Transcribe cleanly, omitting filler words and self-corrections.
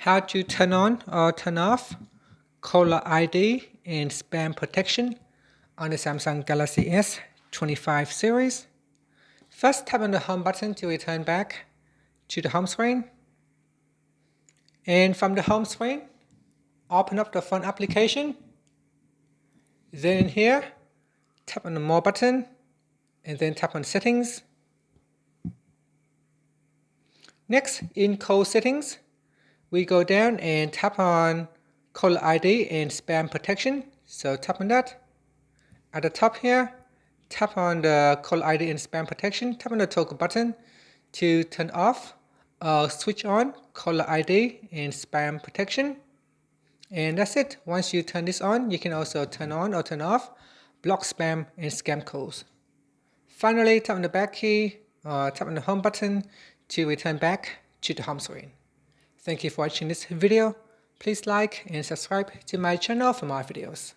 how to turn on or turn off caller ID and spam protection on the Samsung Galaxy S25 series. First, tap on the home button to return back to the home screen. And from the home screen, open up the phone application. Then in here, tap on the more button and then tap on settings. Next, in call settings, we go down and tap on caller ID and spam protection. So tap on that. At the top here, tap on the caller ID and spam protection. Tap on the toggle button to turn off or switch on caller ID and spam protection. And that's it. Once you turn this on, you can also turn on or turn off block spam and scam calls. Finally, tap on the back key or tap on the home button to return back to the home screen. Thank you for watching this video. Please like and subscribe to my channel for more videos.